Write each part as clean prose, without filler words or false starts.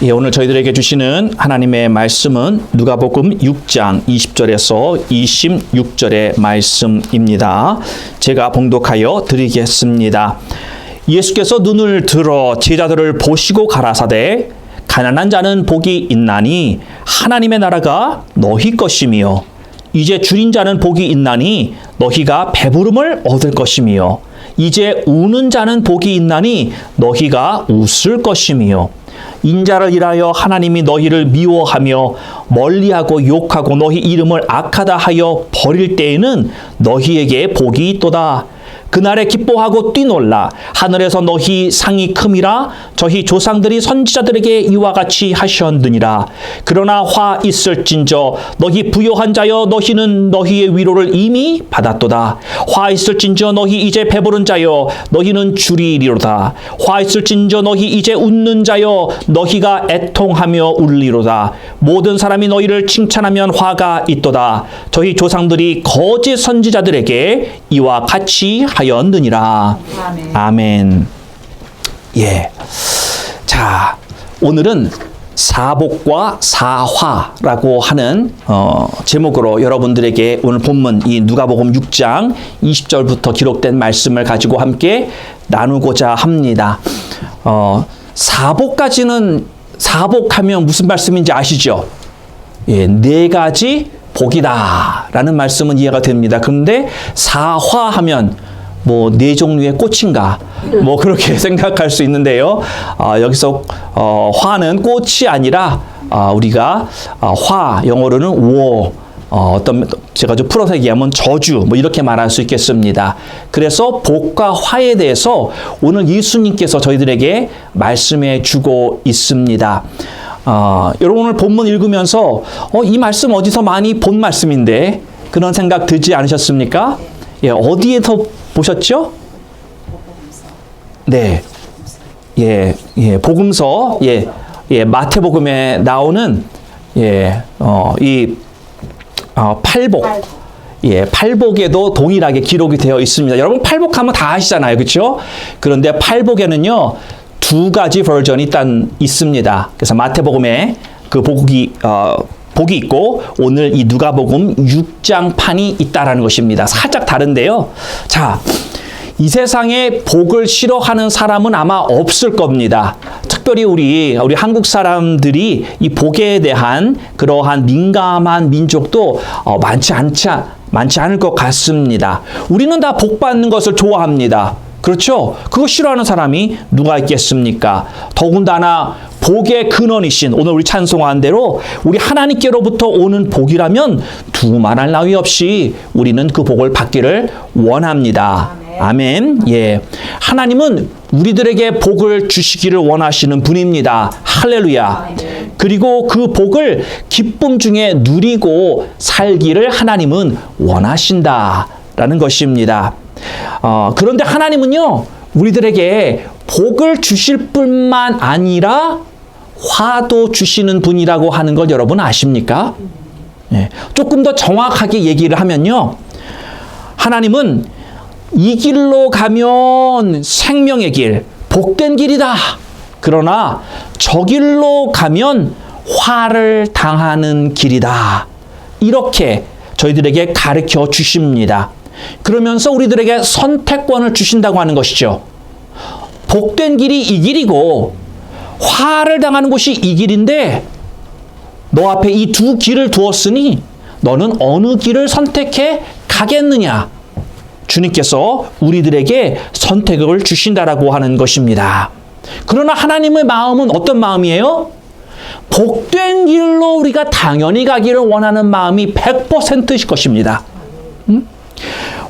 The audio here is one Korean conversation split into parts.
예, 오늘 저희들에게 주시는 하나님의 말씀은 누가복음 6장 20절에서 26절의 말씀입니다. 제가 봉독하여 드리겠습니다. 예수께서 눈을 들어 제자들을 보시고 가라사대 가난한 자는 복이 있나니 하나님의 나라가 너희 것이며 이제 줄인 자는 복이 있나니 너희가 배부름을 얻을 것이며 이제 우는 자는 복이 있나니 너희가 웃을 것이며 인자를 인하여 하나님이 너희를 미워하며 멀리하고 욕하고 너희 이름을 악하다 하여 버릴 때에는 너희에게 복이 있도다. 그날에 기뻐하고 뛰놀라. 하늘에서 너희 상이 큼이라. 저희 조상들이 선지자들에게 이와 같이 하셨느니라. 그러나 화 있을진저 너희 부요한 자여 너희는 너희의 위로를 이미 받았도다. 화 있을진저 너희 이제 배부른 자여 너희는 줄이리로다. 화 있을진저 너희 이제 웃는 자여 너희가 애통하며 울리로다. 모든 사람이 너희를 칭찬하면 화가 있도다. 저희 조상들이 거짓 선지자들에게 이와 같이 하였느니라. 아멘. 예. 자, 오늘은 사복과 사화라고 하는 제목으로 여러분들에게 오늘 본문 이 누가복음 6장 20절부터 기록된 말씀을 가지고 함께 나누고자 합니다. 사복하면 무슨 말씀인지 아시죠? 예, 4가지 복이다 라는 말씀은 이해가 됩니다. 그런데 사화하면 뭐 4종류의 꽃인가 뭐 그렇게 생각할 수 있는데요. 여기서 화는 꽃이 아니라 우리가 화 영어로는 워 어떤 제가 좀 풀어서 얘기하면 저주 뭐 이렇게 말할 수 있겠습니다. 그래서 복과 화에 대해서 오늘 예수님께서 저희들에게 말씀해 주고 있습니다. 여러분 오늘 본문 읽으면서 이 말씀 어디서 많이 본 말씀인데 그런 생각 들지 않으셨습니까? 예, 어디에서 보셨죠? 네, 복음서, 마태복음에 나오는 팔복. 팔복에도 동일하게 기록이 되어 있습니다. 여러분 팔복하면 다 아시잖아요, 그렇죠? 그런데 팔복에는요 2가지 버전이 일단 있습니다. 그래서 마태복음에 그 복이 있고 오늘 이 누가복음 6장판이 있다라는 것입니다. 살짝 다른데요. 자, 이 세상에 복을 싫어하는 사람은 아마 없을 겁니다. 특별히 우리 한국 사람들이 이 복에 대한 그러한 민감한 민족도 많지 않을 것 같습니다. 우리는 다 복 받는 것을 좋아합니다. 그렇죠? 그거 싫어하는 사람이 누가 있겠습니까? 더군다나 복의 근원이신 오늘 우리 찬송한 대로 우리 하나님께로부터 오는 복이라면 두말할 나위 없이 우리는 그 복을 받기를 원합니다. 아멘. 예. 하나님은 우리들에게 복을 주시기를 원하시는 분입니다. 할렐루야. 그리고 그 복을 기쁨 중에 누리고 살기를 하나님은 원하신다라는 것입니다. 그런데 하나님은요, 우리들에게 복을 주실 뿐만 아니라 화도 주시는 분이라고 하는 걸 여러분 아십니까? 예, 조금 더 정확하게 얘기를 하면요, 하나님은 이 길로 가면 생명의 길, 복된 길이다. 그러나 저 길로 가면 화를 당하는 길이다. 이렇게 저희들에게 가르쳐 주십니다. 그러면서 우리들에게 선택권을 주신다고 하는 것이죠. 복된 길이 이 길이고 화를 당하는 곳이 이 길인데 너 앞에 이 2 길을 두었으니 너는 어느 길을 선택해 가겠느냐. 주님께서 우리들에게 선택을 주신다라고 하는 것입니다. 그러나 하나님의 마음은 어떤 마음이에요? 복된 길로 우리가 당연히 가기를 원하는 마음이 100%일 것입니다.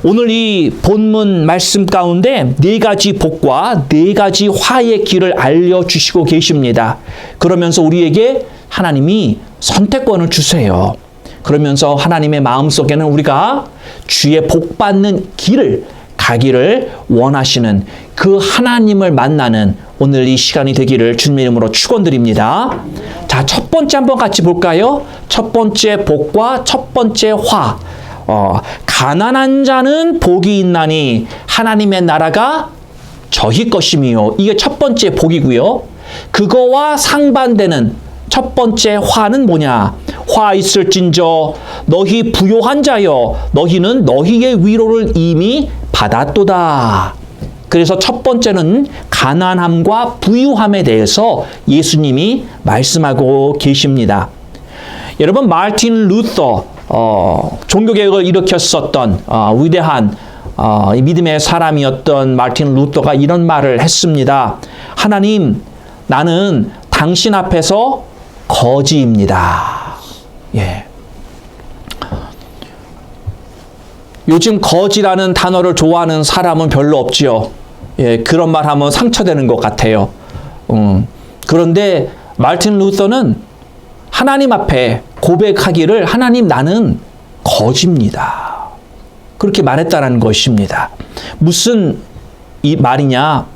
오늘 이 본문 말씀 가운데 4가지 복과 4가지 화의 길을 알려주시고 계십니다. 그러면서 우리에게 하나님이 선택권을 주세요. 그러면서 하나님의 마음속에는 우리가 주의 복 받는 길을 가기를 원하시는 그 하나님을 만나는 오늘 이 시간이 되기를 주님의 이름으로 축원드립니다. 자, 첫 번째 한번 같이 볼까요? 첫 번째 복과 첫 번째 화. 가난한 자는 복이 있나니 하나님의 나라가 저희 것이며, 이게 첫 번째 복이고요. 그거와 상반되는 첫 번째 화는 뭐냐? 화 있을진저 너희 부요한 자여 너희는 너희의 위로를 이미 받았도다. 그래서 첫 번째는 가난함과 부유함에 대해서 예수님이 말씀하고 계십니다. 여러분 마르틴 루터 종교개혁을 일으켰었던 위대한 믿음의 사람이었던 마르틴 루터가 이런 말을 했습니다. 하나님, 나는 당신 앞에서 거지입니다. 예. 요즘 거지라는 단어를 좋아하는 사람은 별로 없지요. 예, 그런 말 하면 상처되는 것 같아요. 그런데 마르틴 루터는 하나님 앞에 고백하기를 하나님 나는 거지입니다. 그렇게 말했다는 것입니다. 무슨 이 말이냐?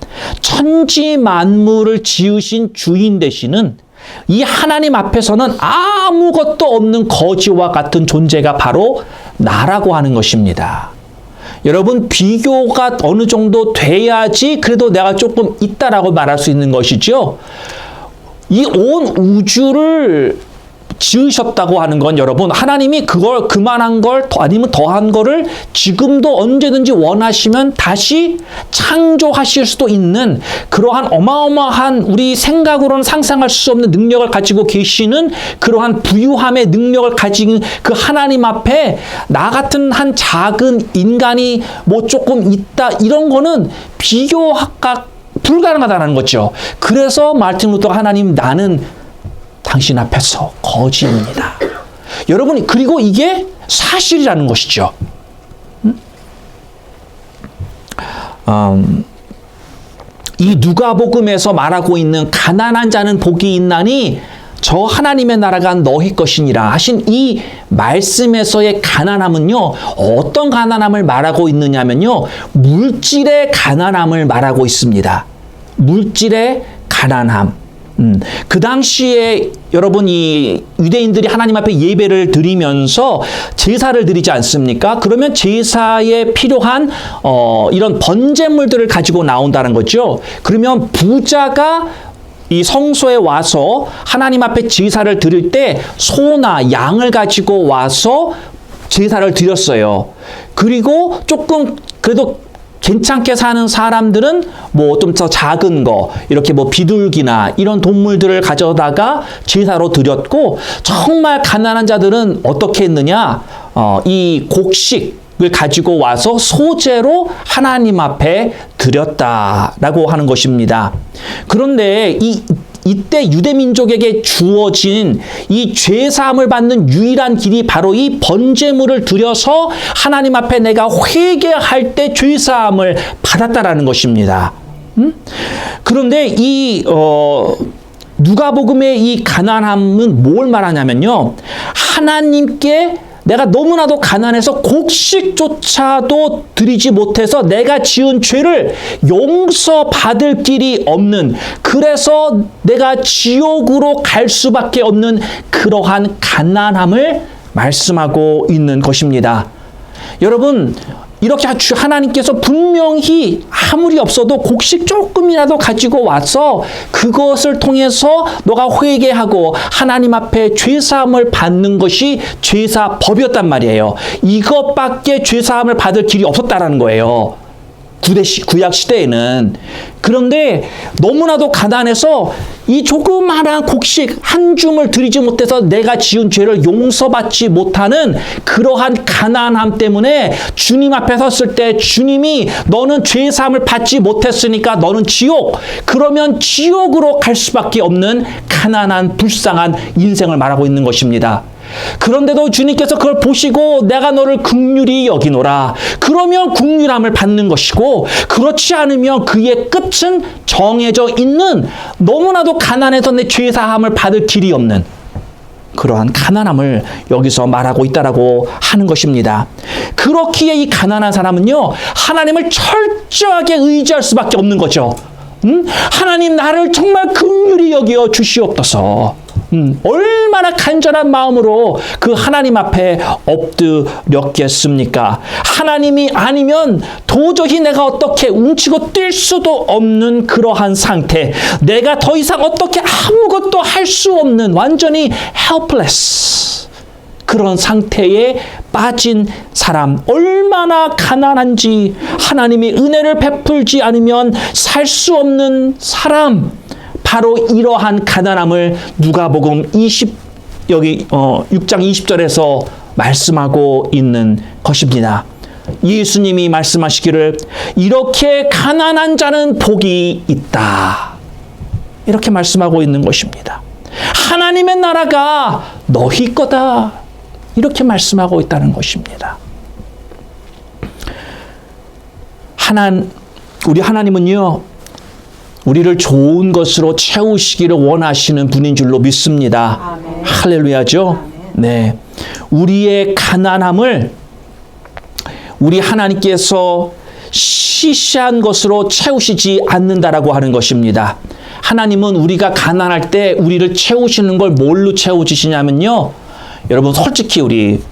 천지 만물을 지으신 주인 되시는 이 하나님 앞에서는 아무것도 없는 거지와 같은 존재가 바로 나라고 하는 것입니다. 여러분 비교가 어느 정도 돼야지 그래도 내가 조금 있다라고 말할 수 있는 것이죠. 이 온 우주를 지으셨다고 하는 건 여러분 하나님이 그걸 그만한 걸 아니면 더한 거를 지금도 언제든지 원하시면 다시 창조하실 수도 있는 그러한 어마어마한 우리 생각으로는 상상할 수 없는 능력을 가지고 계시는 그러한 부유함의 능력을 가진 그 하나님 앞에 나 같은 한 작은 인간이 뭐 조금 있다 이런 거는 비교가 불가능하다는 거죠. 그래서 마르틴 루터가 하나님 나는 당신 앞에서 거지입니다. 여러분 그리고 이게 사실이라는 것이죠. 이 누가복음에서 말하고 있는 가난한 자는 복이 있나니 저 하나님의 나라가 너희 것이니라 하신 이 말씀에서의 가난함은요. 어떤 가난함을 말하고 있느냐면요. 물질의 가난함을 말하고 있습니다. 물질의 가난함. 그 당시에 여러분 이 유대인들이 하나님 앞에 예배를 드리면서 제사를 드리지 않습니까? 그러면 제사에 필요한 이런 번제물들을 가지고 나온다는 거죠. 그러면 부자가 이 성소에 와서 하나님 앞에 제사를 드릴 때 소나 양을 가지고 와서 제사를 드렸어요. 그리고 조금 그래도 괜찮게 사는 사람들은 뭐 좀 더 작은 거 이렇게 뭐 비둘기나 이런 동물들을 가져다가 제사로 드렸고 정말 가난한 자들은 어떻게 했느냐 이 곡식을 가지고 와서 소제로 하나님 앞에 드렸다라고 하는 것입니다. 그런데 이때 유대민족에게 주어진 이 죄사함을 받는 유일한 길이 바로 이 번제물을 드려서 하나님 앞에 내가 회개할 때 죄사함을 받았다라는 것입니다. 그런데 이 누가복음의 이 가난함은 뭘 말하냐면요. 하나님께 내가 너무나도 가난해서 곡식조차도 드리지 못해서 내가 지은 죄를 용서받을 길이 없는 그래서 내가 지옥으로 갈 수밖에 없는 그러한 가난함을 말씀하고 있는 것입니다. 여러분 이렇게 하나님께서 분명히 아무리 없어도 곡식 조금이라도 가지고 와서 그것을 통해서 너가 회개하고 하나님 앞에 죄사함을 받는 것이 죄사법이었단 말이에요. 이것밖에 죄사함을 받을 길이 없었다라는 거예요. 구약 시대에는. 그런데 너무나도 가난해서 이 조그마한 곡식 한 줌을 드리지 못해서 내가 지은 죄를 용서받지 못하는 그러한 가난함 때문에 주님 앞에 섰을 때 주님이 너는 죄사함을 받지 못했으니까 너는 지옥, 그러면 지옥으로 갈 수밖에 없는 가난한 불쌍한 인생을 말하고 있는 것입니다. 그런데도 주님께서 그걸 보시고 내가 너를 긍휼히 여기노라. 그러면 긍휼함을 받는 것이고 그렇지 않으면 그의 끝은 정해져 있는 너무나도 가난해서 내 죄사함을 받을 길이 없는 그러한 가난함을 여기서 말하고 있다라고 하는 것입니다. 그렇기에 이 가난한 사람은요 하나님을 철저하게 의지할 수밖에 없는 거죠. 하나님 나를 정말 긍휼히 여겨 주시옵소서. 얼마나 얼마나 간절한 마음으로 그 하나님 앞에 엎드렸겠습니까? 하나님이 아니면 도저히 내가 어떻게 움츠고 뛸 수도 없는 그러한 상태, 내가 더 이상 어떻게 아무것도 할 수 없는 완전히 helpless 그런 상태에 빠진 사람, 얼마나 가난한지, 하나님이 은혜를 베풀지 않으면 살 수 없는 사람, 바로 이러한 가난함을 누가복음 6장 20절에서 말씀하고 있는 것입니다. 예수님이 말씀하시기를 이렇게 가난한 자는 복이 있다, 이렇게 말씀하고 있는 것입니다. 하나님의 나라가 너희 거다, 이렇게 말씀하고 있다는 것입니다. 우리 하나님은요, 우리를 좋은 것으로 채우시기를 원하시는 분인 줄로 믿습니다. 아멘. 할렐루야죠? 아멘. 네. 우리의 가난함을 우리 하나님께서 시시한 것으로 채우시지 않는다라고 하는 것입니다. 하나님은 우리가 가난할 때 우리를 채우시는 걸 뭘로 채워주시냐면요, 여러분 솔직히 우리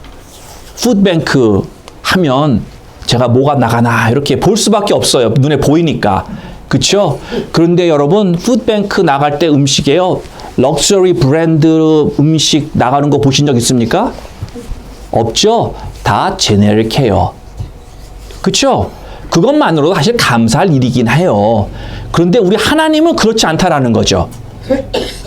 푸드뱅크 하면 제가 뭐가 나가나 이렇게 볼 수밖에 없어요. 눈에 보이니까. 그렇죠? 그런데 여러분 푸드뱅크 나갈 때 음식에요, 럭셔리 브랜드 음식 나가는 거 보신 적 있습니까? 없죠? 다 제네릭해요. 그렇죠? 그것만으로도 사실 감사할 일이긴 해요. 그런데 우리 하나님은 그렇지 않다라는 거죠.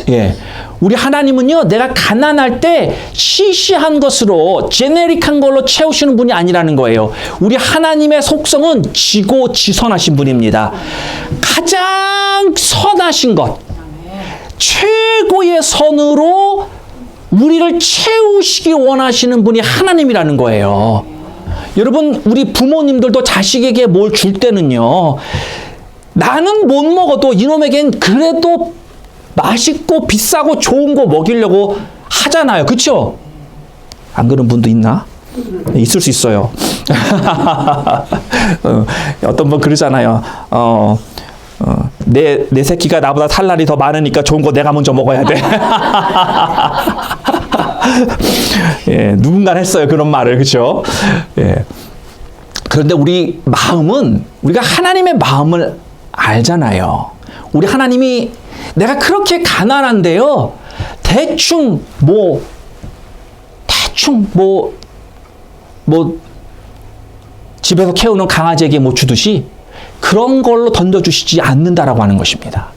예. 우리 하나님은요, 내가 가난할 때 시시한 것으로 제네릭한 걸로 채우시는 분이 아니라는 거예요. 우리 하나님의 속성은 지고지선하신 분입니다. 가장 선하신 것, 최고의 선으로 우리를 채우시기 원하시는 분이 하나님이라는 거예요. 여러분, 우리 부모님들도 자식에게 뭘 줄 때는요, 나는 못 먹어도 이놈에겐 그래도 맛있고 비싸고 좋은 거 먹이려고 하잖아요. 그렇죠? 안 그런 분도 있나? 있을 수 있어요. 어떤 분 그러잖아요. 내 새끼가 나보다 살 날이 더 많으니까 좋은 거 내가 먼저 먹어야 돼. 예, 누군가 했어요, 그런 말을. 그렇죠? 예. 그런데 우리 마음은, 우리가 하나님의 마음을 알잖아요. 우리 하나님이 내가 그렇게 가난한데요, 대충 집에서 키우는 강아지에게 뭐 주듯이 그런 걸로 던져주시지 않는다라고 하는 것입니다.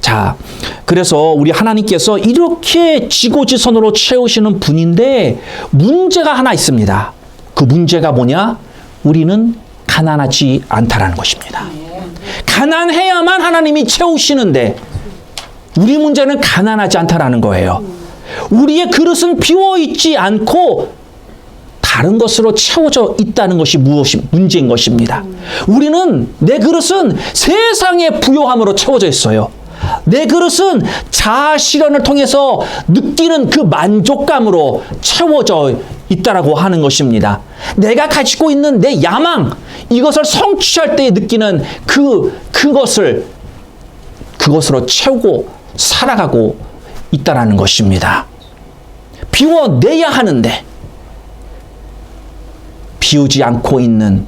자, 그래서 우리 하나님께서 이렇게 지고지선으로 채우시는 분인데 문제가 하나 있습니다. 그 문제가 뭐냐? 우리는 가난하지 않다라는 것입니다. 가난해야만 하나님이 채우시는데 우리 문제는 가난하지 않다라는 거예요. 우리의 그릇은 비워있지 않고 다른 것으로 채워져 있다는 것이 문제인 것입니다. 우리는, 내 그릇은 세상의 부요함으로 채워져 있어요. 내 그릇은 자아 실현을 통해서 느끼는 그 만족감으로 채워져 있다라고 하는 것입니다. 내가 가지고 있는 내 야망, 이것을 성취할 때 느끼는 그것으로 채우고 살아가고 있다라는 것입니다. 비워내야 하는데 비우지 않고 있는,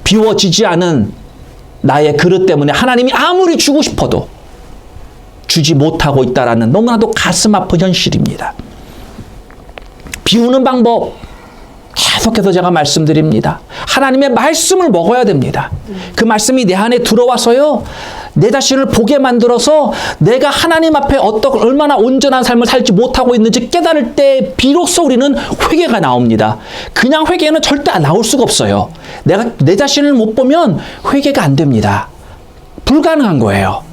비워지지 않은 나의 그릇 때문에 하나님이 아무리 주고 싶어도 주지 못하고 있다라는 너무나도 가슴 아픈 현실입니다. 비우는 방법 계속해서 제가 말씀드립니다. 하나님의 말씀을 먹어야 됩니다. 그 말씀이 내 안에 들어와서요, 내 자신을 보게 만들어서 내가 하나님 앞에 얼마나 온전한 삶을 살지 못하고 있는지 깨달을 때 비로소 우리는 회개가 나옵니다. 그냥 회개는 절대 나올 수가 없어요. 내가 내 자신을 못 보면 회개가 안 됩니다. 불가능한 거예요.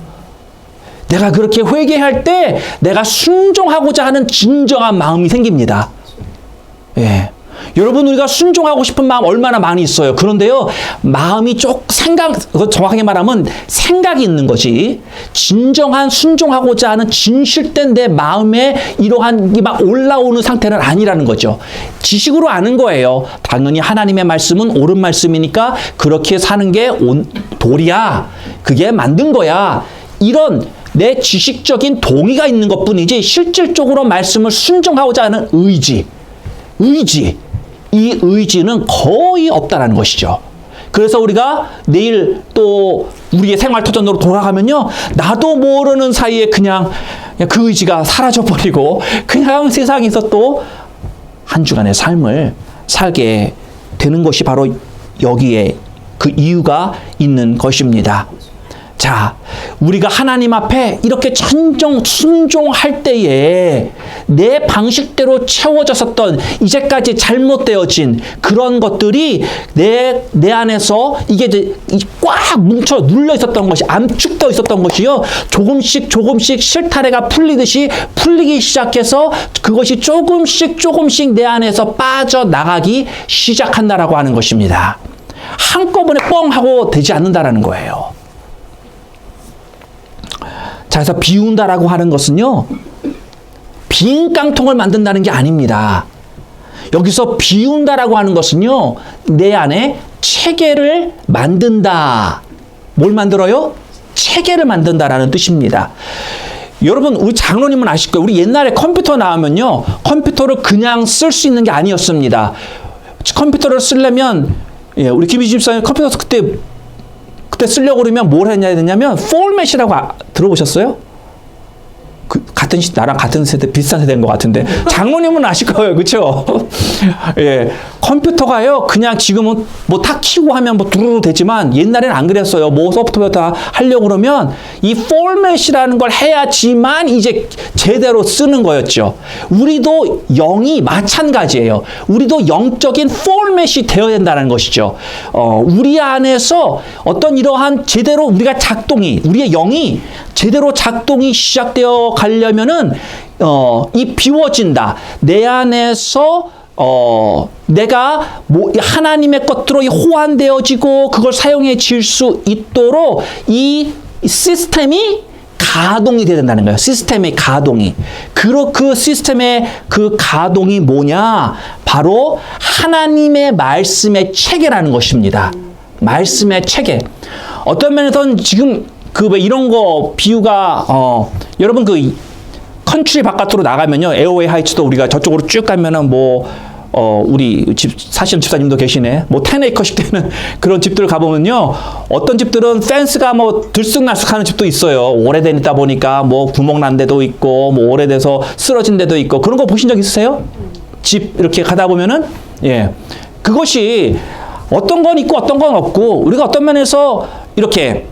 내가 그렇게 회개할 때 내가 순종하고자 하는 진정한 마음이 생깁니다. 예. 여러분, 우리가 순종하고 싶은 마음 얼마나 많이 있어요. 그런데요, 마음이 정확하게 말하면 생각이 있는 거지, 진정한 순종하고자 하는 진실된 내 마음에 이러한 게 막 올라오는 상태는 아니라는 거죠. 지식으로 아는 거예요. 당연히 하나님의 말씀은 옳은 말씀이니까 그렇게 사는 게 도리야, 그게 만든 거야, 이런 내 지식적인 동의가 있는 것뿐이지 실질적으로 말씀을 순종하고자 하는 의지, 이 의지는 거의 없다라는 것이죠. 그래서 우리가 내일 또 우리의 생활 터전으로 돌아가면요, 나도 모르는 사이에 그냥 그 의지가 사라져버리고 그냥 세상에서 또 한 주간의 삶을 살게 되는 것이 바로 여기에 그 이유가 있는 것입니다. 자, 우리가 하나님 앞에 이렇게 순종할 때에 내 방식대로 채워졌었던 이제까지 잘못되어진 그런 것들이 내 안에서 이게 이제 꽉 뭉쳐 눌려 있었던 것이, 암축되어 있었던 것이요, 조금씩 실타래가 풀리듯이 풀리기 시작해서 그것이 조금씩 내 안에서 빠져나가기 시작한다라고 하는 것입니다. 한꺼번에 뻥 하고 되지 않는다라는 거예요. 자, 그래서 비운다라고 하는 것은요, 빈 깡통을 만든다는 게 아닙니다. 여기서 비운다라고 하는 것은요, 내 안에 체계를 만든다. 뭘 만들어요? 체계를 만든다라는 뜻입니다. 여러분, 우리 장로님은 아실 거예요. 우리 옛날에 컴퓨터 나오면요, 컴퓨터를 그냥 쓸 수 있는 게 아니었습니다. 컴퓨터를 쓰려면, 우리 김희진 집사님 컴퓨터 그때 쓰려고 그러면 뭘 해야 되냐면 포맷이라고 들어보셨어요? 나랑 같은 세대, 비슷한 세대인 것 같은데 장로님은 아실 거예요, 그렇죠? 예, 컴퓨터가요, 그냥 지금은 뭐 탁 키고 하면 뭐 두루루 되지만 옛날에는 안 그랬어요. 뭐 소프트웨어 다 하려고 그러면 이 포맷이라는 걸 해야지만 이제 제대로 쓰는 거였죠. 우리도 영이 마찬가지예요. 우리도 영적인 포맷이 되어야 된다는 것이죠. 우리 안에서 어떤 이러한 제대로 우리의 영이 제대로 작동이 시작되어 가려면은 이 비워진다. 내 안에서 내가 하나님의 것들로 호환되어지고 그걸 사용해질 수 있도록 이 시스템이 가동이 돼야 된다는 거예요. 시스템의 가동이. 그 시스템의 그 가동이 뭐냐? 바로 하나님의 말씀의 체계라는 것입니다. 말씀의 체계. 어떤 면에서는 지금 왜 이런 거 비유가 여러분 컨트리 바깥으로 나가면요, 에어웨이 하이츠도 우리가 저쪽으로 쭉 가면은 우리 사시는 집사님도 계시네. 10에이커씩 되는 그런 집들 가보면요, 어떤 집들은 펜스가 들쑥날쑥하는 집도 있어요. 오래되다 보니까 구멍 난 데도 있고, 오래돼서 쓰러진 데도 있고, 그런 거 보신 적 있으세요? 집 이렇게 가다 보면은, 그것이 어떤 건 있고 어떤 건 없고, 우리가 어떤 면에서 이렇게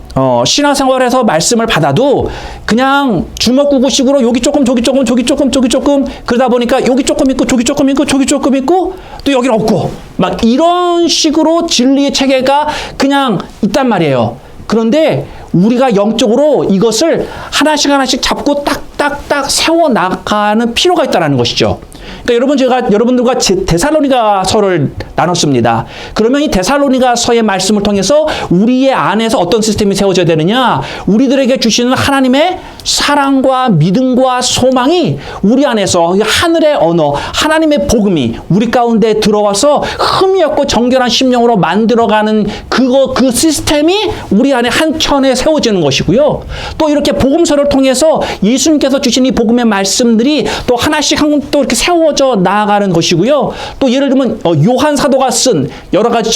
신앙생활에서 말씀을 받아도 그냥 주먹구구식으로 여기 조금 저기 조금 저기 조금 저기 조금 그러다 보니까 여기 조금 있고 저기 조금 있고 저기 조금 있고 또 여기는 없고 막 이런 식으로 진리의 체계가 그냥 있단 말이에요. 그런데 우리가 영적으로 이것을 하나씩 잡고 딱딱딱 세워나가는 필요가 있다는 것이죠. 그러니까 제가 여러분들과 데살로니가서를 나눴습니다. 그러면 이 데살로니가서의 말씀을 통해서 우리의 안에서 어떤 시스템이 세워져야 되느냐? 우리들에게 주시는 하나님의 사랑과 믿음과 소망이 우리 안에서 하늘의 언어, 하나님의 복음이 우리 가운데 들어와서 흠이 없고 정결한 심령으로 만들어가는 그 시스템이 우리 안에 한켠에 세워지는 것이고요. 또 이렇게 복음서를 통해서 예수님께서 주신 이 복음의 말씀들이 또 하나씩 또 이렇게 세워져 나아가는 것이고요. 또 예를 들면 요한 사도가 쓴 여러 가지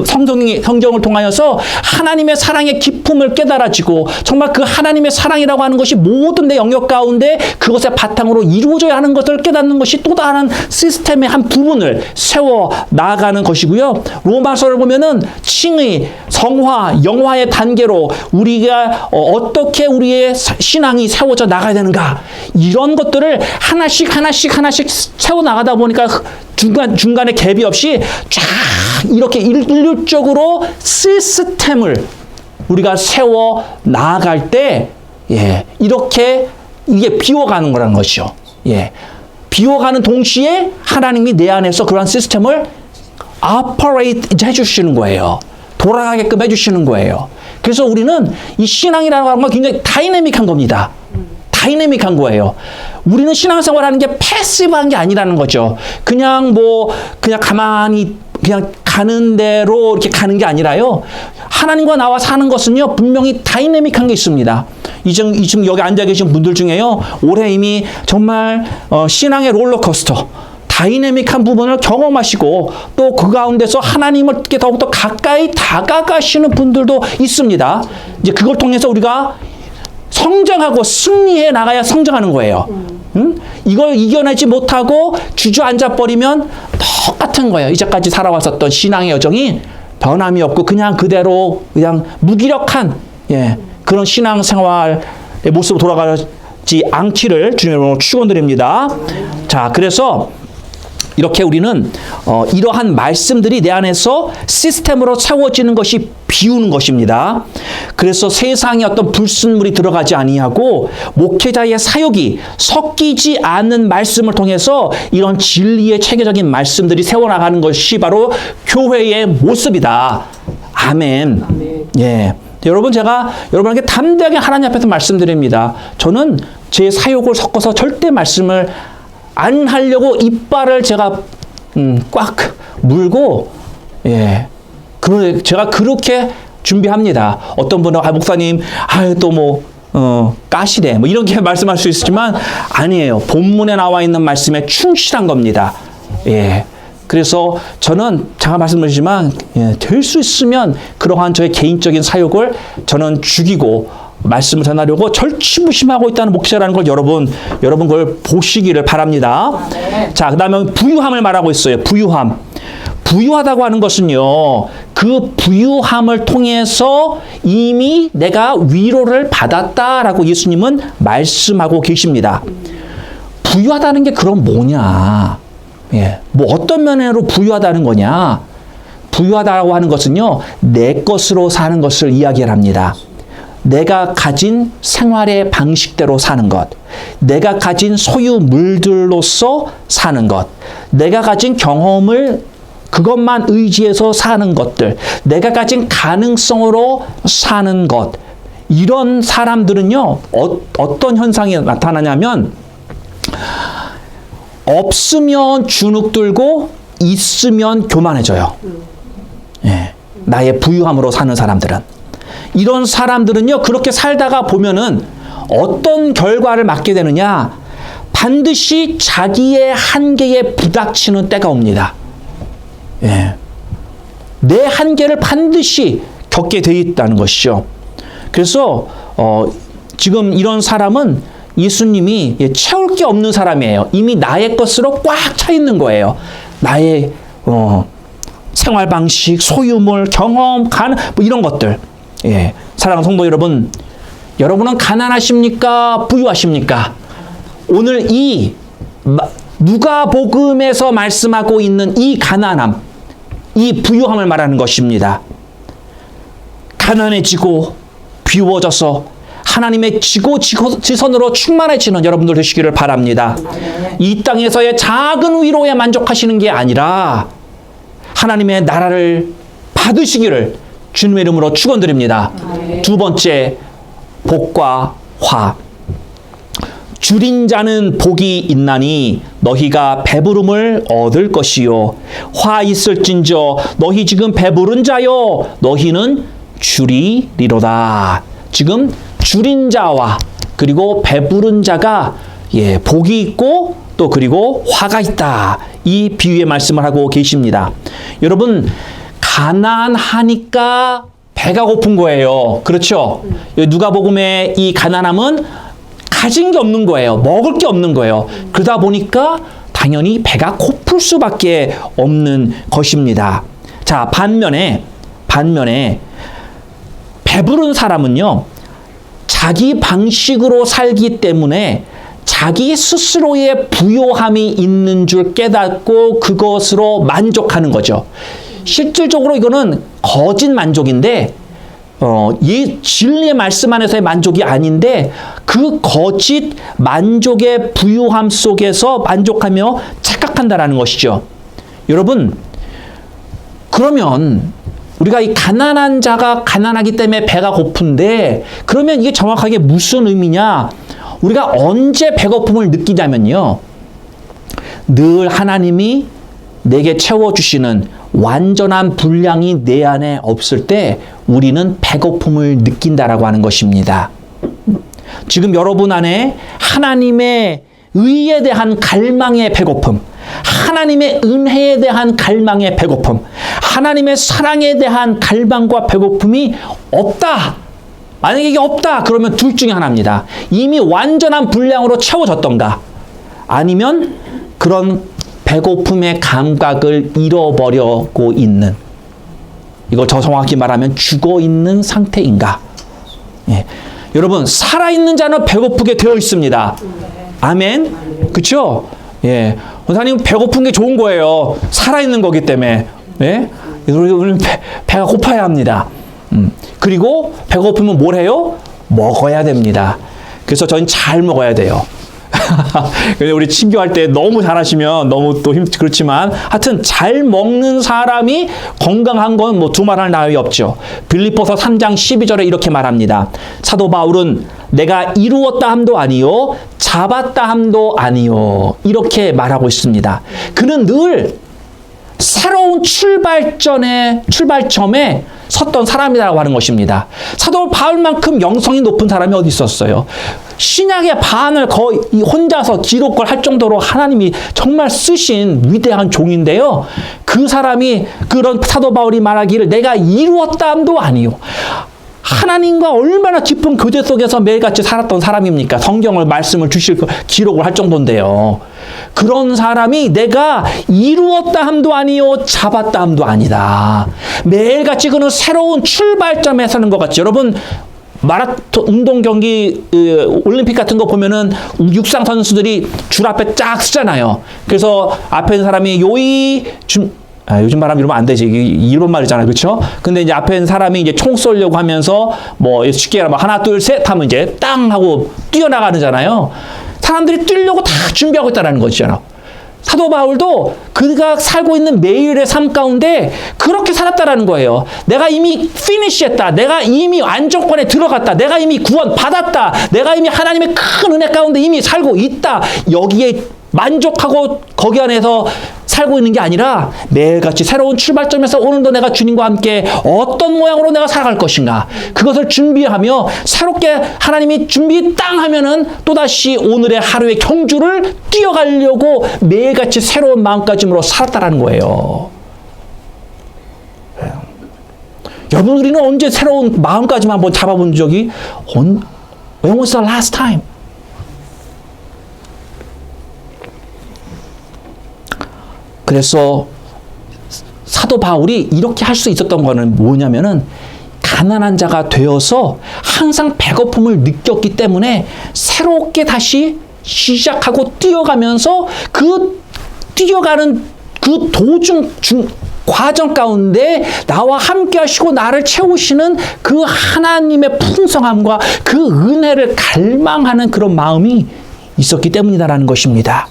성경을 통하여서 하나님의 사랑의 깊음을 깨달아지고 정말 그 하나님의 사랑이라고 하는 것이 모든 내 영역 가운데 그것의 바탕으로 이루어져야 하는 것을 깨닫는 것이 또 다른 시스템의 한 부분을 세워 나아가는 것이고요. 로마서를 보면은 칭의, 성화, 영화의 단계로 우리가 어떻게 우리의 신앙이 세워져 나가야 되는가, 이런 것들을 하나씩 세워 나가다 보니까 중간에 갭이 없이 쫙 이렇게 일률적으로 시스템을 우리가 세워 나아갈 때 이렇게 이게 비워가는 거라는 것이죠. 비워가는 동시에 하나님이 내 안에서 그러한 시스템을 operate 해주시는 거예요. 돌아가게끔 해주시는 거예요. 그래서 우리는 이 신앙이라는 건 굉장히 다이내믹한 겁니다. 다이내믹한 거예요. 우리는 신앙생활 하는 게 패시브한 게 아니라는 거죠. 그냥 가만히 가는 대로 이렇게 가는 게 아니라요. 하나님과 나와 사는 것은요, 분명히 다이내믹한 게 있습니다. 지금 여기 앉아 계신 분들 중에요, 올해 이미 정말 신앙의 롤러코스터, 다이내믹한 부분을 경험하시고 또 그 가운데서 하나님을 더욱더 가까이 다가가시는 분들도 있습니다. 이제 그걸 통해서 우리가 성장하고 승리해 나가야 성장하는 거예요. 이걸 이겨내지 못하고 주저앉아 버리면 똑같은 거예요. 이제까지 살아왔었던 신앙의 여정이 변함이 없고 그냥 그대로 그냥 무기력한 그런 신앙생활의 모습으로 돌아가지 않기를 주님의 이름으로 축원드립니다. 자, 그래서 이렇게 우리는 이러한 말씀들이 내 안에서 시스템으로 채워지는 것이 비우는 것입니다. 그래서 세상에 어떤 불순물이 들어가지 아니하고 목회자의 사역이 섞이지 않는 말씀을 통해서 이런 진리의 체계적인 말씀들이 세워나가는 것이 바로 교회의 모습이다. 아멘. 예. 여러분, 제가 여러분에게 담대하게 하나님 앞에서 말씀드립니다. 저는 제 사역을 섞어서 절대 말씀을 안 하려고 이빨을 제가 꽉 물고 제가 그렇게 준비합니다. 어떤 분은 목사님 또 까시래 이렇게 말씀할 수 있지만 아니에요. 본문에 나와 있는 말씀에 충실한 겁니다. 그래서 저는 제가 말씀드리지만 될 수 있으면 그러한 저의 개인적인 사역을 저는 죽이고 말씀을 전하려고 절치부심하고 있다는 목표라는 걸 여러분 그걸 보시기를 바랍니다. 네. 자, 그 다음에 부유함을 말하고 있어요. 부유하다고 하는 것은요, 그 부유함을 통해서 이미 내가 위로를 받았다라고 예수님은 말씀하고 계십니다. 부유하다는 게 그럼 뭐냐? 뭐 어떤 면으로 부유하다는 거냐? 부유하다고 하는 것은요, 내 것으로 사는 것을 이야기를 합니다. 내가 가진 생활의 방식대로 사는 것, 내가 가진 소유물들로서 사는 것, 내가 가진 경험을 그것만 의지해서 사는 것들, 내가 가진 가능성으로 사는 것, 이런 사람들은요, 어떤 현상이 나타나냐면 없으면 주눅 들고 있으면 교만해져요. 나의 부유함으로 사는 사람들은. 이런 사람들은요, 그렇게 살다가 보면은 어떤 결과를 맞게 되느냐? 반드시 자기의 한계에 부닥치는 때가 옵니다. 내 한계를 반드시 겪게 돼 있다는 것이죠. 그래서 지금 이런 사람은 예수님이 채울 게 없는 사람이에요. 이미 나의 것으로 꽉 차 있는 거예요. 나의 생활 방식, 소유물, 경험, 이런 것들. 사랑하는 성도 여러분, 여러분은 가난하십니까? 부유하십니까? 오늘 이 누가복음에서 말씀하고 있는 이 가난함, 이 부유함을 말하는 것입니다. 가난해지고 비워져서 하나님의 지선으로 충만해지는 여러분들 되시기를 바랍니다. 이 땅에서의 작은 위로에 만족하시는 게 아니라 하나님의 나라를 받으시기를 주님의 이름으로 축원드립니다. 두 번째, 복과 화. 줄인 자는 복이 있나니 너희가 배부름을 얻을 것이요. 화 있을진저 너희 지금 배부른 자요. 너희는 줄이리로다. 지금 줄인 자와 그리고 배부른 자가 복이 있고 또 그리고 화가 있다. 이 비유의 말씀을 하고 계십니다. 여러분, 가난하니까 배가 고픈 거예요. 그렇죠? 누가복음의 이 가난함은 가진 게 없는 거예요. 먹을 게 없는 거예요. 그러다 보니까 당연히 배가 고플 수밖에 없는 것입니다. 자, 반면에 배부른 사람은요, 자기 방식으로 살기 때문에 자기 스스로의 부요함이 있는 줄 깨닫고 그것으로 만족하는 거죠. 실질적으로 이거는 거짓 만족인데 진리의 말씀 안에서의 만족이 아닌데 그 거짓 만족의 부유함 속에서 만족하며 착각한다라는 것이죠. 여러분, 그러면 우리가 이 가난한 자가 가난하기 때문에 배가 고픈데 그러면 이게 정확하게 무슨 의미냐? 우리가 언제 배고픔을 느끼냐면요, 늘 하나님이 내게 채워주시는 완전한 분량이 내 안에 없을 때 우리는 배고픔을 느낀다라고 하는 것입니다. 지금 여러분 안에 하나님의 의에 대한 갈망의 배고픔, 하나님의 은혜에 대한 갈망의 배고픔, 하나님의 사랑에 대한 갈망과 배고픔이 없다. 만약에 이게 없다 그러면 둘 중에 하나입니다. 이미 완전한 분량으로 채워졌던가, 아니면 그런 배고픔의 감각을 잃어버리고 있는, 이걸 더 정확히 말하면 죽어있는 상태인가. 예. 여러분, 살아있는 자는 배고프게 되어 있습니다. 아멘. 그렇죠? 예. 원사님, 배고픈 게 좋은 거예요. 살아있는 거기 때문에. 예? 우리는 배가 고파야 합니다. 그리고 배고프면 뭘 해요? 먹어야 됩니다. 그래서 저희는 잘 먹어야 돼요. 근데 우리 친교할 때 너무 잘하시면 너무 또 그렇지만, 하여튼 잘 먹는 사람이 건강한 건 뭐 두말할 나위 없죠. 빌립보서 3장 12절에 이렇게 말합니다. 사도 바울은 내가 이루었다 함도 아니요 잡았다 함도 아니요 이렇게 말하고 있습니다. 그는 늘 새로운 출발점에 섰던 사람이라고 하는 것입니다. 사도 바울만큼 영성이 높은 사람이 어디 있었어요? 신약의 반을 거의 혼자서 기록을 할 정도로 하나님이 정말 쓰신 위대한 종인데요. 그 사람이, 그런 사도 바울이 말하기를 내가 이루었다 함도 아니요. 하나님과 얼마나 깊은 교제 속에서 매일같이 살았던 사람입니까? 성경을 말씀을 기록을 할 정도인데요. 그런 사람이 내가 이루었다 함도 아니요 잡았다 함도 아니다. 매일같이 그는 새로운 출발점에 서는 것 같죠. 여러분, 마라톤 운동 경기 올림픽 같은 거 보면은 육상 선수들이 줄 앞에 쫙 쓰잖아요. 그래서 앞에 있는 사람이 요이 요즘 말하면 이러면 안 되지. 일본 말이잖아요. 그렇죠? 근데 이제 앞에 있는 사람이 이제 총 쏘려고 하면서 뭐 쉽게 말하면 하나 둘 셋 하면 이제 땅 하고 뛰어나가잖아요. 사람들이 뛰려고 다 준비하고 있다는 거잖아요. 사도 바울도 그가 살고 있는 매일의 삶 가운데 그렇게 살았다라는 거예요. 내가 이미 피니시했다. 내가 이미 안정권에 들어갔다. 내가 이미 구원 받았다. 내가 이미 하나님의 큰 은혜 가운데 이미 살고 있다. 여기에 만족하고 거기 안에서 살고 있는 게 아니라 매일같이 새로운 출발점에서 오늘도 내가 주님과 함께 어떤 모양으로 내가 살아갈 것인가, 그것을 준비하며 새롭게 하나님이 준비 땅 하면은 또다시 오늘의 하루의 경주를 뛰어가려고 매일같이 새로운 마음가짐으로 살았다라는 거예요. 여러분, 우리는 언제 새로운 마음가짐 한번 잡아본 적이 When was the last time? 그래서 사도 바울이 이렇게 할 수 있었던 거는 뭐냐면은, 가난한 자가 되어서 항상 배고픔을 느꼈기 때문에 새롭게 다시 시작하고 뛰어가면서 그 뛰어가는 그 도중 과정 가운데 나와 함께 하시고 나를 채우시는 그 하나님의 풍성함과 그 은혜를 갈망하는 그런 마음이 있었기 때문이다라는 것입니다.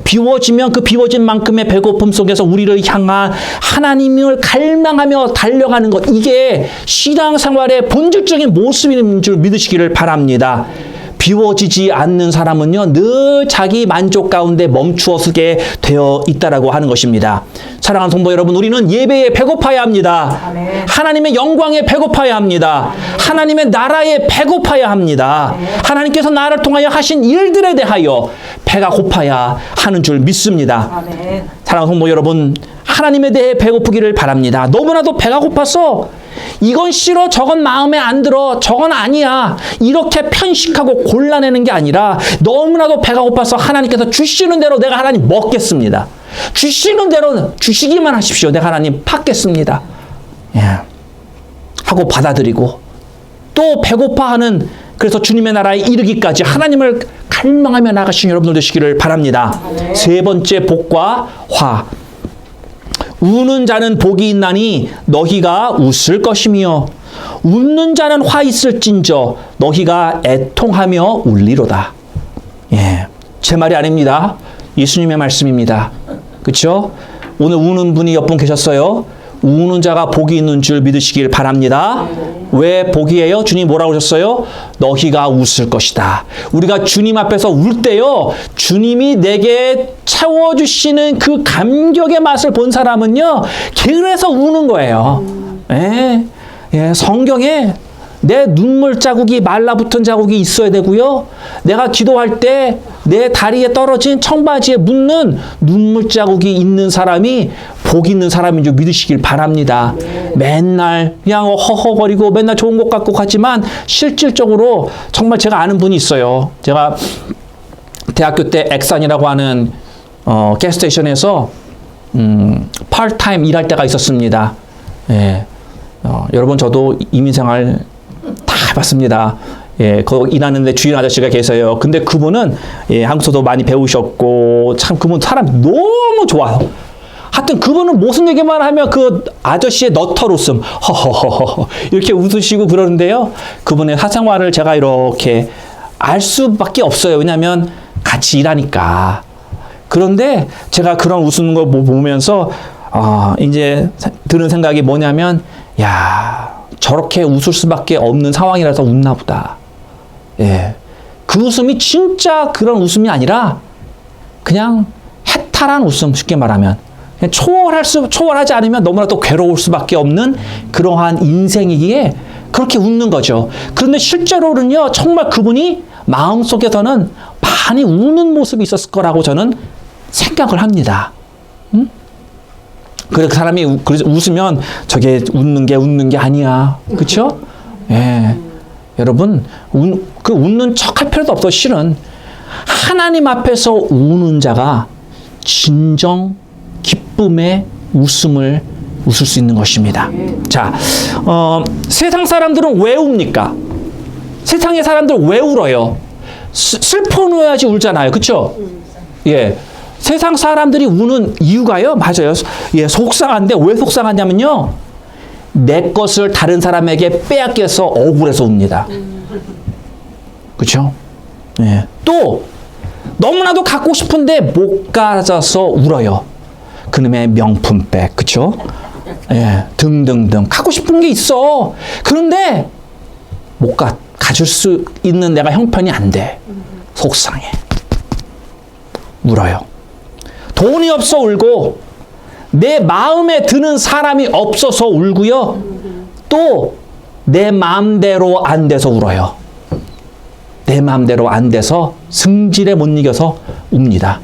비워지면 그 비워진 만큼의 배고픔 속에서 우리를 향한 하나님을 갈망하며 달려가는 것, 이게 신앙생활의 본질적인 모습인 줄 믿으시기를 바랍니다. 비워지지 않는 사람은요, 늘 자기 만족 가운데 멈추어서게 되어 있다라고 하는 것입니다. 사랑하는 성도 여러분, 우리는 예배에 배고파야 합니다. 아멘. 하나님의 영광에 배고파야 합니다. 아멘. 하나님의 나라에 배고파야 합니다. 아멘. 하나님께서 나를 통하여 하신 일들에 대하여 배가 고파야 하는 줄 믿습니다. 아멘. 사랑하는 성도 여러분, 하나님에 대해 배고프기를 바랍니다. 너무나도 배가 고파서 이건 싫어, 저건 마음에 안 들어, 저건 아니야, 이렇게 편식하고 골라내는 게 아니라 너무나도 배가 고파서 하나님께서 주시는 대로 내가 하나님 먹겠습니다. 주시는 대로 주시기만 하십시오. 내가 하나님 받겠습니다. 예. 하고 받아들이고 또 배고파하는, 그래서 주님의 나라에 이르기까지 하나님을 갈망하며 나가신 여러분들 되시기를 바랍니다. 네. 세 번째 복과 화. 우는 자는 복이 있나니 너희가 웃을 것이며 웃는 자는 화 있을진저 너희가 애통하며 울리로다. 예, 제 말이 아닙니다. 예수님의 말씀입니다. 그렇죠? 오늘 우는 분이 몇 분 계셨어요. 우는 자가 복이 있는 줄 믿으시길 바랍니다. 왜 복이에요? 주님 뭐라고 하셨어요? 너희가 웃을 것이다. 우리가 주님 앞에서 울 때요, 주님이 내게 채워주시는 그 감격의 맛을 본 사람은요, 그래서 우는 거예요. 예, 예, 성경에 내 눈물 자국이 말라붙은 자국이 있어야 되고요. 내가 기도할 때 내 다리에 떨어진 청바지에 묻는 눈물 자국이 있는 사람이 복 있는 사람인 줄 믿으시길 바랍니다. 맨날 그냥 허허거리고 맨날 좋은 것 같고 하지만 실질적으로 정말 제가 아는 분이 있어요. 제가 대학교 때 엑산이라고 하는 가스스테이션에서 파트타임 일할 때가 있었습니다. 예. 여러분 저도 이민생활 다 해봤습니다. 예, 거기 일하는데 주인 아저씨가 계세요. 근데 그분은 예, 한국서도 많이 배우셨고 참 그분 사람 너무 좋아요. 하여튼 그분은 무슨 얘기만 하면 그 아저씨의 너털 웃음 허허허허 이렇게 웃으시고 그러는데요. 그분의 사생활을 제가 이렇게 알 수밖에 없어요. 왜냐하면 같이 일하니까. 그런데 제가 그런 웃는 걸 보면서 이제 드는 생각이 뭐냐면 야, 저렇게 웃을 수밖에 없는 상황이라서 웃나 보다. 예. 그 웃음이 진짜 그런 웃음이 아니라 그냥 해탈한 웃음, 쉽게 말하면. 그냥 초월하지 않으면 너무나도 괴로울 수밖에 없는 그러한 인생이기에 그렇게 웃는 거죠. 그런데 실제로는요, 정말 그분이 마음속에서는 많이 우는 모습이 있었을 거라고 저는 생각을 합니다. 그 사람이 웃으면 저게 웃는 게 아니야. 그렇죠? 예. 여러분, 그 웃는 척 할 필요도 없어. 실은 하나님 앞에서 우는 자가 진정 기쁨의 웃음을 웃을 수 있는 것입니다. 자, 세상 사람들은 왜 웁니까? 세상의 사람들 왜 울어요? 슬퍼해야지 울잖아요. 그렇죠? 예. 세상 사람들이 우는 이유가요, 맞아요. 예, 속상한데 왜 속상하냐면요, 내 것을 다른 사람에게 빼앗겨서 억울해서 웁니다. 그렇죠? 예. 또 너무나도 갖고 싶은데 못 가져서 울어요. 그놈의 명품백, 그렇죠? 예, 등등등 갖고 싶은 게 있어. 그런데 못 가질 수 있는 내가 형편이 안 돼. 속상해. 울어요. 돈이 없어 울고, 내 마음에 드는 사람이 없어서 울고요. 또 내 마음대로 안 돼서 울어요. 내 마음대로 안 돼서 승질에 못 이겨서 웁니다.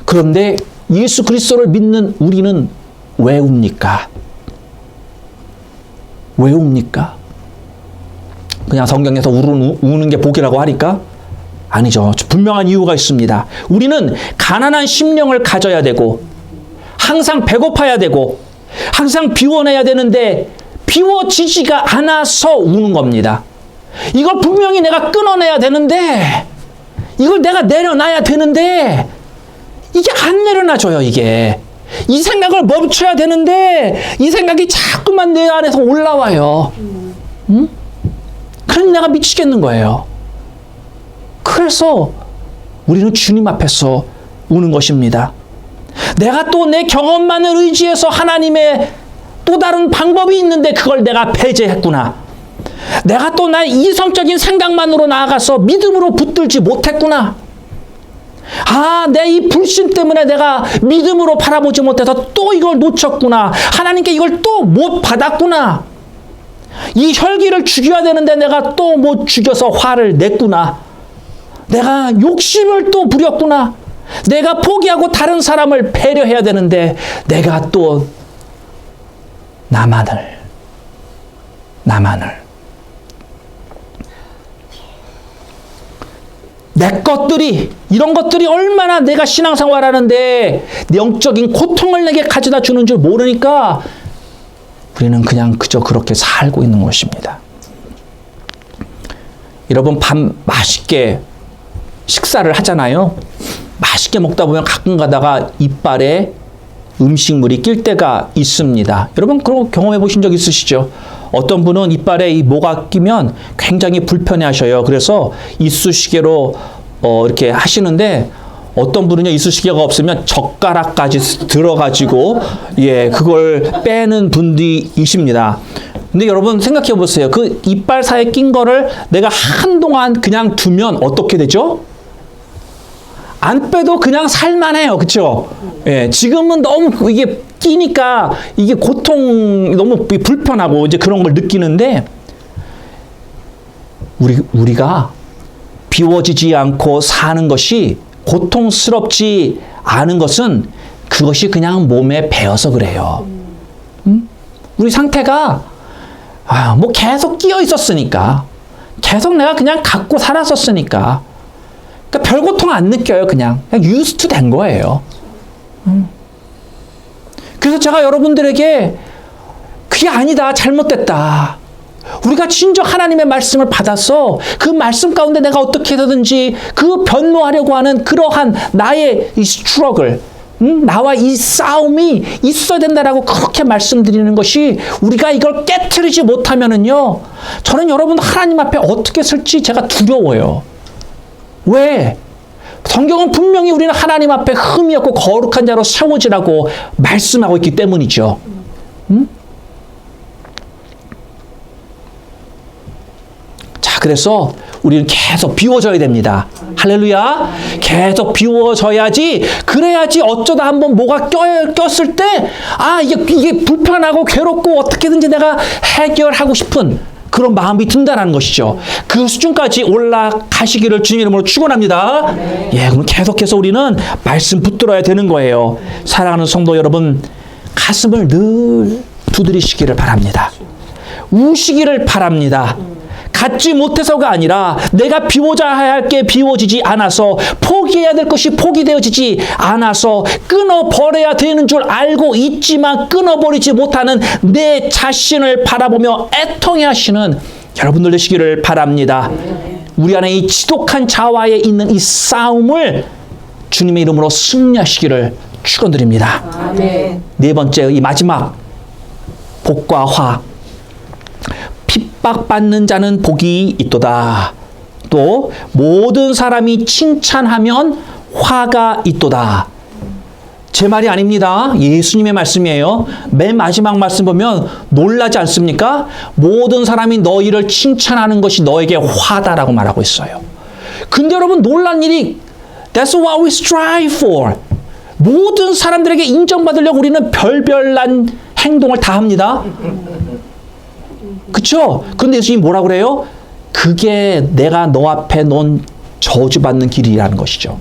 그런데 예수 그리스도를 믿는 우리는 왜 웁니까? 왜 웁니까? 그냥 성경에서 우는 게 복이라고 하니까? 아니죠. 분명한 이유가 있습니다. 우리는 가난한 심령을 가져야 되고, 항상 배고파야 되고, 항상 비워내야 되는데 비워지지가 않아서 우는 겁니다. 이걸 분명히 내가 끊어내야 되는데, 이걸 내가 내려놔야 되는데 이게 안 내려놔줘요. 이게 이 생각을 멈춰야 되는데 이 생각이 자꾸만 내 안에서 올라와요. 응? 그럼 내가 미치겠는 거예요. 그래서 우리는 주님 앞에서 우는 것입니다. 내가 또 내 경험만을 의지해서 하나님의 또 다른 방법이 있는데 그걸 내가 배제했구나. 내가 또 나의 이성적인 생각만으로 나아가서 믿음으로 붙들지 못했구나. 내 이 불신 때문에 내가 믿음으로 바라보지 못해서 또 이걸 놓쳤구나. 하나님께 이걸 또 못 받았구나. 이 혈기를 죽여야 되는데 내가 또 못 죽여서 화를 냈구나. 내가 욕심을 또 부렸구나. 내가 포기하고 다른 사람을 배려해야 되는데 내가 또 나만을 내 것들이, 이런 것들이 얼마나 내가 신앙생활하는데 영적인 고통을 내게 가져다 주는 줄 모르니까 우리는 그냥 그저 그렇게 살고 있는 것입니다. 여러분, 밥 맛있게 식사를 하잖아요. 맛있게 먹다 보면 가끔 가다가 이빨에 음식물이 낄 때가 있습니다. 여러분 그런 거 경험해 보신 적 있으시죠? 어떤 분은 이빨에 이 뭐가 끼면 굉장히 불편해 하셔요. 그래서 이쑤시개로 이렇게 하시는데 어떤 분은요, 이쑤시개가 없으면 젓가락까지 들어가지고, 예, 그걸 빼는 분들이 있습니다. 근데 여러분 생각해 보세요. 그 이빨 사이에 낀 거를 내가 한동안 그냥 두면 어떻게 되죠? 안 빼도 그냥 살만해요. 그쵸? 예, 지금은 너무 이게 끼니까 이게 고통, 너무 불편하고 이제 그런 걸 느끼는데, 우리가 비워지지 않고 사는 것이 고통스럽지 않은 것은 그것이 그냥 몸에 배어서 그래요. 우리 상태가 뭐 계속 끼어 있었으니까, 계속 내가 그냥 갖고 살았었으니까, 그러니까 별 고통 안 느껴요. 그냥 used 된 거예요. 그래서 제가 여러분들에게 그게 아니다, 잘못됐다, 우리가 진정 하나님의 말씀을 받아서 그 말씀 가운데 내가 어떻게 해서든지 그 변노하려고 하는 그러한 나의 이 스트러글, 나와 이 싸움이 있어야 된다라고 그렇게 말씀드리는 것이, 우리가 이걸 깨트리지 못하면은요, 저는 여러분 하나님 앞에 어떻게 설지 제가 두려워요. 왜? 성경은 분명히 우리는 하나님 앞에 흠이 없고 거룩한 자로 세워지라고 말씀하고 있기 때문이죠. 자, 그래서 우리는 계속 비워져야 됩니다. 할렐루야. 계속 비워져야지, 그래야지 어쩌다 한번 뭐가 꼈을 때, 이게 불편하고 괴롭고 어떻게든지 내가 해결하고 싶은 그런 마음이 든다는 것이죠. 그 수준까지 올라가시기를 주님 이름으로 축원합니다. 예, 그럼 계속해서 우리는 말씀 붙들어야 되는 거예요. 사랑하는 성도 여러분, 가슴을 늘 두드리시기를 바랍니다. 우시기를 바랍니다. 갖지 못해서가 아니라 내가 비워져야 할 게 비워지지 않아서, 포기해야 될 것이 포기되어지지 않아서, 끊어버려야 되는 줄 알고 있지만 끊어버리지 못하는 내 자신을 바라보며 애통해 하시는 여러분들 되시기를 바랍니다. 우리 안에 이 지독한 자와에 있는 이 싸움을 주님의 이름으로 승리하시기를 축원드립니다. 아멘. 네 번째, 이 마지막 복과 화. 핍박받는 자는 복이 있도다. 또 모든 사람이 칭찬하면 화가 있도다. 제 말이 아닙니다. 예수님의 말씀이에요. 맨 마지막 말씀 보면 놀라지 않습니까? 모든 사람이 너희를 칭찬하는 것이 너에게 화다라고 말하고 있어요. 근데 여러분, 놀란 일이 That's what we strive for. 모든 사람들에게 인정받으려고 우리는 별별난 행동을 다 합니다. 그쵸? 근데 예수님이 뭐라 그래요? 그게 내가 너 앞에 놓은 저주받는 길이라는 것이죠.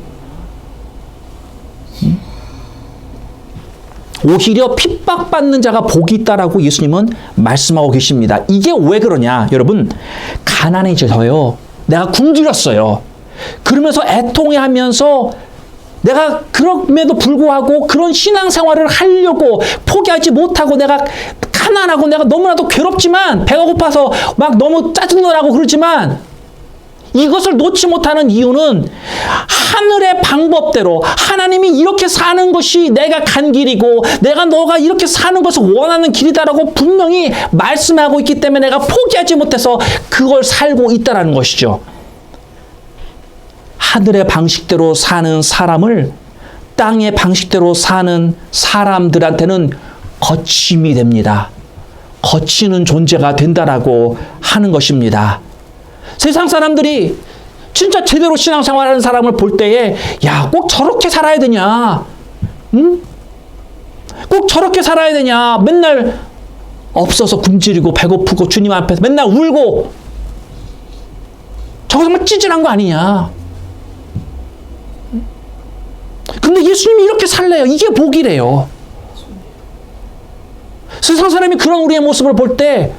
오히려 핍박받는 자가 복이 있다라고 예수님은 말씀하고 계십니다. 이게 왜 그러냐? 여러분, 가난해져서요, 내가 굶주렸어요. 그러면서 애통해하면서 내가 그럼에도 불구하고 그런 신앙생활을 하려고 포기하지 못하고, 내가 가난하고 내가 너무나도 괴롭지만, 배가 고파서 막 너무 짜증도 나고 그러지만, 이것을 놓지 못하는 이유는 하늘의 방법대로 하나님이 이렇게 사는 것이 내가 간 길이고, 너가 이렇게 사는 것을 원하는 길이다라고 분명히 말씀하고 있기 때문에 내가 포기하지 못해서 그걸 살고 있다는 것이죠. 하늘의 방식대로 사는 사람을 땅의 방식대로 사는 사람들한테는 거침이 됩니다. 거치는 존재가 된다라고 하는 것입니다. 세상 사람들이 진짜 제대로 신앙생활하는 사람을 볼 때에, 야, 꼭 저렇게 살아야 되냐? 응? 꼭 저렇게 살아야 되냐? 맨날 없어서 굶주리고 배고프고 주님 앞에서 맨날 울고, 저거 정말 찌질한 거 아니냐? 근데 예수님이 이렇게 살래요. 이게 복이래요. 세상 사람이 그런 우리의 모습을 볼 때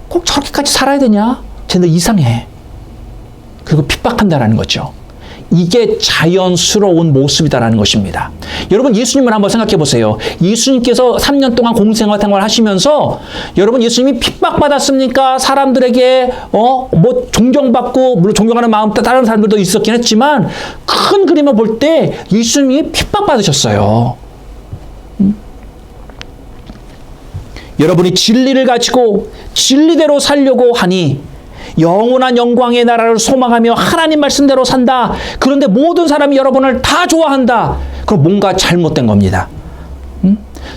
꼭 저렇게까지 살아야 되냐? 쟤네 이상해. 그리고 핍박한다라는 거죠. 이게 자연스러운 모습이다라는 것입니다. 여러분, 예수님을 한번 생각해 보세요. 예수님께서 3년 동안 공생활 하시면서, 여러분, 예수님이 핍박받았습니까? 사람들에게 뭐 존경받고, 물론 존경하는 마음 다른 사람들도 있었긴 했지만, 큰 그림을 볼 때 예수님이 핍박받으셨어요. 여러분이 진리를 가지고 진리대로 살려고 하니, 영원한 영광의 나라를 소망하며 하나님 말씀대로 산다. 그런데 모든 사람이 여러분을 다 좋아한다. 그럼 뭔가 잘못된 겁니다.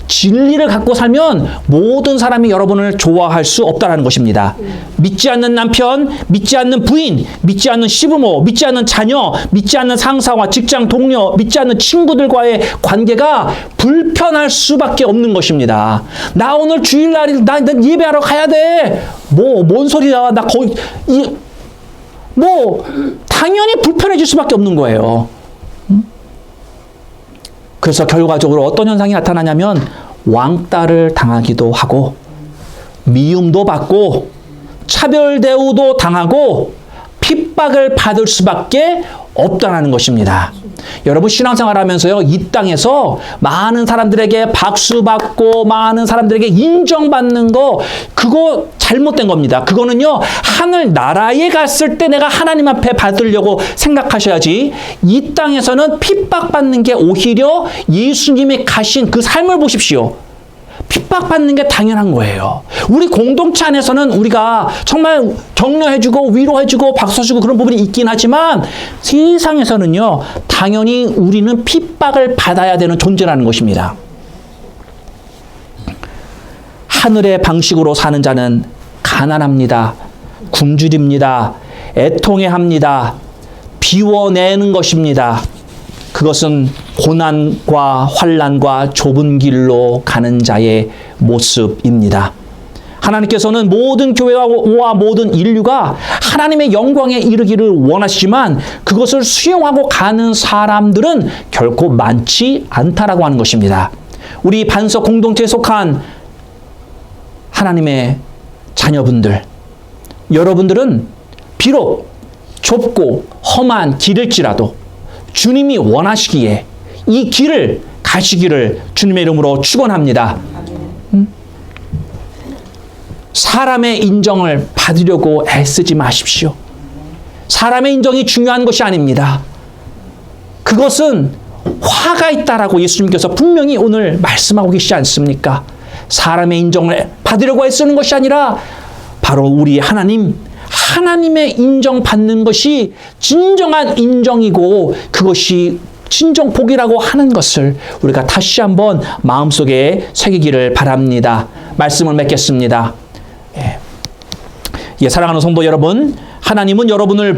진리를 갖고 살면 모든 사람이 여러분을 좋아할 수 없다는 것입니다. 믿지 않는 남편, 믿지 않는 부인, 믿지 않는 시부모, 믿지 않는 자녀, 믿지 않는 상사와 직장 동료, 믿지 않는 친구들과의 관계가 불편할 수밖에 없는 것입니다. 나 오늘 주일날이 나 예배하러 가야 돼. 뭔 소리야? 나 거의 당연히 불편해질 수밖에 없는 거예요. 그래서 결과적으로 어떤 현상이 나타나냐면 왕따를 당하기도 하고 미움도 받고 차별 대우도 당하고 핍박을 받을 수밖에 없다는 것입니다. 여러분 신앙생활 하면서요, 이 땅에서 많은 사람들에게 박수받고 많은 사람들에게 인정받는 거, 그거 잘못된 겁니다. 그거는요, 하늘 나라에 갔을 때 내가 하나님 앞에 받으려고 생각하셔야지, 이 땅에서는 핍박받는 게 오히려 예수님이 가신 그 삶을 보십시오. 핍박받는 게 당연한 거예요. 우리 공동체 안에서는 우리가 정말 격려해주고 위로해주고 박수주고 그런 부분이 있긴 하지만 세상에서는요, 당연히 우리는 핍박을 받아야 되는 존재라는 것입니다. 하늘의 방식으로 사는 자는 가난합니다. 굶주립니다. 애통해합니다. 비워내는 것입니다. 그것은 고난과 환난과 좁은 길로 가는 자의 모습입니다. 하나님께서는 모든 교회와 모든 인류가 하나님의 영광에 이르기를 원하시지만 그것을 수용하고 가는 사람들은 결코 많지 않다라고 하는 것입니다. 우리 반석 공동체에 속한 하나님의 자녀분들, 여러분들은 비록 좁고 험한 길일지라도 주님이 원하시기에 이 길을 가시기를 주님의 이름으로 축원합니다. 사람의 인정을 받으려고 애쓰지 마십시오. 사람의 인정이 중요한 것이 아닙니다. 그것은 화가 있다라고 예수님께서 분명히 오늘 말씀하고 계시지 않습니까? 사람의 인정을 받으려고 애쓰는 것이 아니라 바로 우리 하나님의 인정받는 것이 진정한 인정이고 그것이 진정 복이라고 하는 것을 우리가 다시 한번 마음속에 새기기를 바랍니다. 말씀을 맺겠습니다. 사랑하는 성도 여러분, 하나님은 여러분을